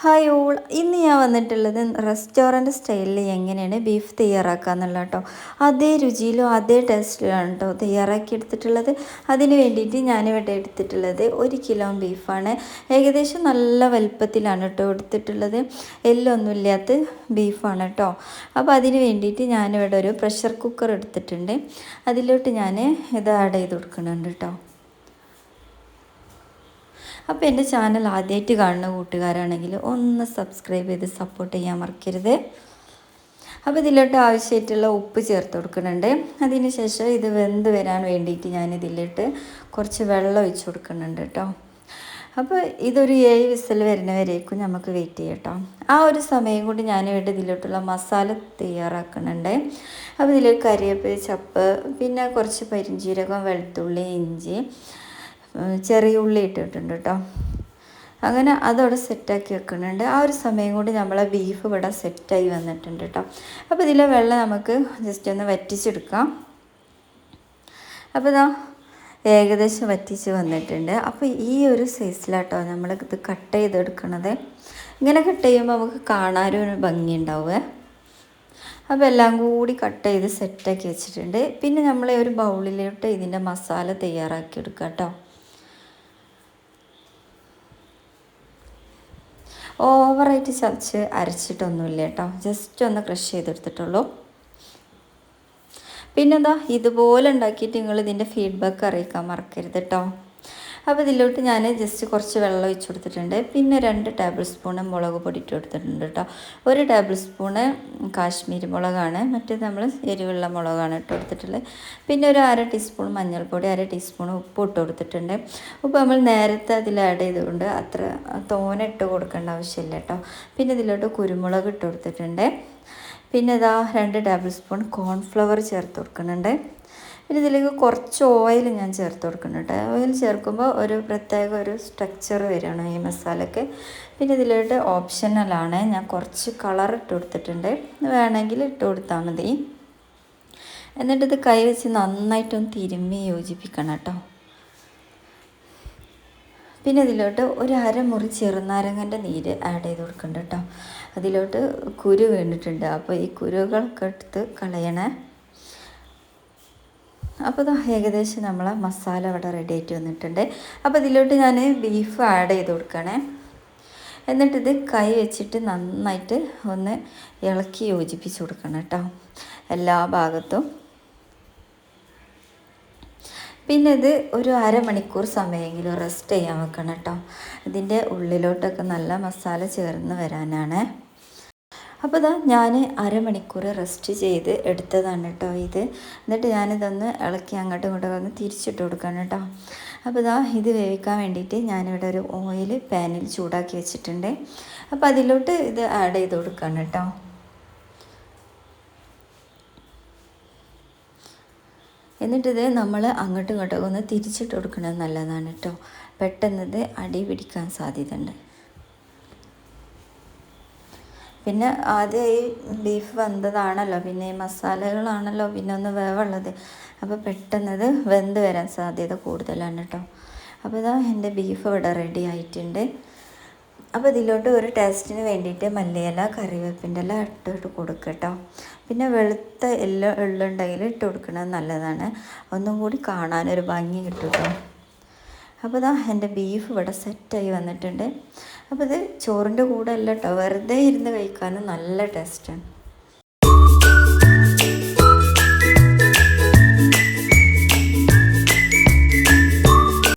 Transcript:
Hi all, ഇന്ന് ഞാൻ വന്നിട്ടുള്ളത് റെസ്റ്റോറൻറ്റ് സ്റ്റൈലിൽ എങ്ങനെയാണ് ബീഫ് തയ്യാറാക്കുക എന്നുള്ള കേട്ടോ. അതേ രുചിയിലും അതേ ടേസ്റ്റിലാണ് കേട്ടോ തയ്യാറാക്കി എടുത്തിട്ടുള്ളത്. അതിന് വേണ്ടിയിട്ട് ഞാനിവിടെ എടുത്തിട്ടുള്ളത് 1 കിലോ ബീഫാണ്. ഏകദേശം നല്ല വലുപ്പത്തിലാണ് കേട്ടോ എടുത്തിട്ടുള്ളത്. എല്ലൊന്നുമില്ലാത്ത ബീഫാണ് കേട്ടോ. അപ്പോൾ അതിന് വേണ്ടിയിട്ട് ഞാനിവിടെ ഒരു പ്രഷർ കുക്കർ എടുത്തിട്ടുണ്ട്. അതിലോട്ട് ഞാൻ ഇത് ആഡ് ചെയ്ത് കൊടുക്കുന്നുണ്ട് കേട്ടോ. അപ്പോൾ എൻ്റെ ചാനൽ ആദ്യമായിട്ട് കാണുന്ന കൂട്ടുകാരാണെങ്കിൽ ഒന്ന് സബ്സ്ക്രൈബ് ചെയ്ത് സപ്പോർട്ട് ചെയ്യാൻ മറക്കരുത്. അപ്പോൾ ഇതിലോട്ട് ആവശ്യമായിട്ടുള്ള ഉപ്പ് ചേർത്ത് കൊടുക്കുന്നുണ്ട്. അതിന് ശേഷം ഇത് വെന്ത് വരാൻ വേണ്ടിയിട്ട് ഞാൻ ഇതിലോട്ട് കുറച്ച് വെള്ളം ഒഴിച്ച് കൊടുക്കുന്നുണ്ട് കേട്ടോ. അപ്പോൾ ഇതൊരു 7 വിസിൽ വരുന്നവരേക്കും നമുക്ക് വെയിറ്റ് ചെയ്യാം കേട്ടോ. ആ ഒരു സമയം കൊണ്ട് ഞാനിവിടെ ഇതിലോട്ടുള്ള മസാല തയ്യാറാക്കുന്നുണ്ട്. അപ്പോൾ ഇതിൽ കറിവേപ്പില, ചപ്പ്, പിന്നെ കുറച്ച് പെരിഞ്ജീരകം, വെളുത്തുള്ളി, ഇഞ്ചി, ചെറിയ ഉള്ളി ഇട്ടിട്ടുണ്ട് കേട്ടോ. അങ്ങനെ അതവിടെ സെറ്റാക്കി വെക്കുന്നുണ്ട്. ആ ഒരു സമയം കൊണ്ട് നമ്മളെ ബീഫ് ഇവിടെ സെറ്റായി വന്നിട്ടുണ്ട് കേട്ടോ. അപ്പോൾ ഇതിലെ വെള്ളം നമുക്ക് ജസ്റ്റ് ഒന്ന് വറ്റിച്ചെടുക്കാം. അപ്പോൾ ഇതാ ഏകദേശം വറ്റിച്ച് വന്നിട്ടുണ്ട്. അപ്പോൾ ഈ ഒരു സൈസിലാട്ടോ നമ്മൾ ഇത് കട്ട് ചെയ്തെടുക്കണത്. ഇങ്ങനെ കട്ട് ചെയ്യുമ്പോൾ നമുക്ക് കാണാനൊരു ഭംഗി ഉണ്ടാവുക. അപ്പോൾ എല്ലാം കൂടി കട്ട് ചെയ്ത് സെറ്റാക്കി വെച്ചിട്ടുണ്ട്. പിന്നെ നമ്മൾ ഒരു ബൗളിലോട്ട് ഇതിൻ്റെ മസാല തയ്യാറാക്കി എടുക്കാം കേട്ടോ. ഓവറായിട്ട് ചതച്ച് അരച്ചിട്ടൊന്നുമില്ല കേട്ടോ, ജസ്റ്റ് ഒന്ന് ക്രഷ് ചെയ്തെടുത്തിട്ടുള്ളൂ. പിന്നെന്താ, ഇതുപോലെ ഉണ്ടാക്കിയിട്ട് നിങ്ങൾ ഇതിൻ്റെ ഫീഡ്ബാക്ക് അറിയിക്കാൻ മറക്കരുത് കേട്ടോ. അപ്പോൾ ഇതിലോട്ട് ഞാൻ ജസ്റ്റ് കുറച്ച് വെള്ളം ഒഴിച്ച് കൊടുത്തിട്ടുണ്ട്. പിന്നെ 2 ടേബിൾ സ്പൂൺ മുളക് പൊടി ഇട്ട് കൊടുത്തിട്ടുണ്ട് കേട്ടോ. 1 ടേബിൾ സ്പൂണ് കാശ്മീരി മുളകാണ്, മറ്റേത് നമ്മൾ എരിവുള്ള മുളകാണ് ഇട്ട് കൊടുത്തിട്ടുള്ളത്. പിന്നെ ഒരു 1/2 ടീസ്പൂൺ മഞ്ഞൾപ്പൊടി, 1/2 ടീസ്പൂൺ ഉപ്പ് ഇട്ട് കൊടുത്തിട്ടുണ്ട്. ഉപ്പ് നമ്മൾ നേരത്തെ അതിൽ ആഡ് ചെയ്തുകൊണ്ട് അത്ര തോനെ ഇട്ട് കൊടുക്കേണ്ട ആവശ്യമില്ല കേട്ടോ. പിന്നെ ഇതിലോട്ട് കുരുമുളക് ഇട്ട് കൊടുത്തിട്ടുണ്ട്. പിന്നെ ഇതാ 2 ടേബിൾ സ്പൂൺ കോൺഫ്ലവർ ചേർത്ത് കൊടുക്കുന്നുണ്ട്. പിന്നെ ഇതിലേക്ക് കുറച്ച് ഓയിൽ ഞാൻ ചേർത്ത് കൊടുക്കുന്നുണ്ട്. ഓയിൽ ചേർക്കുമ്പോൾ ഒരു പ്രത്യേക ഒരു സ്ട്രക്ചർ വരികയാണ് ഈ മസാലയ്ക്ക്. പിന്നെ ഇതിലോട്ട് ഓപ്ഷണലാണ്, ഞാൻ കുറച്ച് കളർ ഇട്ട് കൊടുത്തിട്ടുണ്ട്, വേണമെങ്കിൽ ഇട്ട് കൊടുത്താൽ മതി. എന്നിട്ടിത് കൈ വെച്ച് നന്നായിട്ടൊന്ന് തിരുമ്മി യോജിപ്പിക്കണം കേട്ടോ. പിന്നെ ഇതിലോട്ട് ഒരു 1/2 മുറി ചെറുനാരങ്ങൻ്റെ നീര് ആഡ് ചെയ്ത് കൊടുക്കുന്നുണ്ട് കേട്ടോ. അതിലോട്ട് കുരു വീണിട്ടുണ്ട്, അപ്പോൾ ഈ കുരുകളൊക്കെ എടുത്ത് കളയണേ. അപ്പോൾ ഇത് ഏകദേശം നമ്മളെ മസാല ഇവിടെ റെഡി ആയിട്ട് വന്നിട്ടുണ്ട്. അപ്പോൾ ഇതിലോട്ട് ഞാൻ ബീഫ് ആഡ് ചെയ്ത് കൊടുക്കണേ. എന്നിട്ടിത് കൈ വെച്ചിട്ട് നന്നായിട്ട് ഒന്ന് ഇളക്കി യോജിപ്പിച്ച് കൊടുക്കണം കേട്ടോ എല്ലാ ഭാഗത്തും. പിന്നെ ഇത് ഒരു 1/2 മണിക്കൂർ സമയമെങ്കിലും റെസ്റ്റ് ചെയ്യാൻ വെക്കണം കേട്ടോ. ഇതിൻ്റെ ഉള്ളിലോട്ടൊക്കെ നല്ല മസാല ചേർന്ന് വരാനാണ്. അപ്പോൾ ഇതാ ഞാൻ 1/2 മണിക്കൂർ റെസ്റ്റ് ചെയ്ത് എടുത്തതാണ് കേട്ടോ ഇത്. എന്നിട്ട് ഞാനിതൊന്ന് ഇളക്കി അങ്ങോട്ടും ഇങ്ങോട്ടൊക്കെ ഒന്ന് തിരിച്ചിട്ട് കൊടുക്കണം കേട്ടോ. അപ്പോൾ ഇതാ ഇത് വേവിക്കാൻ വേണ്ടിയിട്ട് ഞാനിവിടെ ഒരു ഓയിൽ പാനിൽ ചൂടാക്കി വെച്ചിട്ടുണ്ട്. അപ്പോൾ അതിലോട്ട് ഇത് ആഡ് ചെയ്ത് കൊടുക്കണം കേട്ടോ. എന്നിട്ടിത് നമ്മൾ അങ്ങോട്ടും ഇങ്ങോട്ടൊക്കെ ഒന്ന് തിരിച്ചിട്ട് കൊടുക്കുന്നത് നല്ലതാണ് കേട്ടോ. പെട്ടെന്നത് അടി പിടിക്കാൻ സാധ്യതയുണ്ട്. പിന്നെ ആദ്യം ഈ ബീഫ് വെന്തതാണല്ലോ, പിന്നെ ഈ മസാലകളാണല്ലോ പിന്നെ ഒന്ന് വേവുള്ളത്. അപ്പോൾ പെട്ടെന്നത് വെന്ത് വരാൻ സാധ്യത കൂടുതലാണ് കേട്ടോ. അപ്പോൾ ഇതാ എൻ്റെ ബീഫ് ഇവിടെ റെഡി ആയിട്ടുണ്ട്. അപ്പോൾ ഇതിലോട്ട് ഒരു ടേസ്റ്റിന് വേണ്ടിയിട്ട് മല്ലിയില, കറിവേപ്പിൻ്റെ ഇല ഇട്ട് കൊടുക്കുക കേട്ടോ. പിന്നെ വെളുത്ത എള്ളുണ്ടെങ്കിൽ ഇട്ട് കൊടുക്കുന്നത് നല്ലതാണ്, ഒന്നും കൂടി കാണാനൊരു ഭംഗി കിട്ടും കേട്ടോ. അപ്പോൾ ഇതാ എൻ്റെ ബീഫ് ഇവിടെ സെറ്റായി വന്നിട്ടുണ്ട്. അപ്പോൾ ഇത് ചോറിൻ്റെ കൂടെ അല്ല കേട്ടോ, വെറുതെ ഇരുന്ന് കഴിക്കാനും നല്ല ടേസ്റ്റാണ്.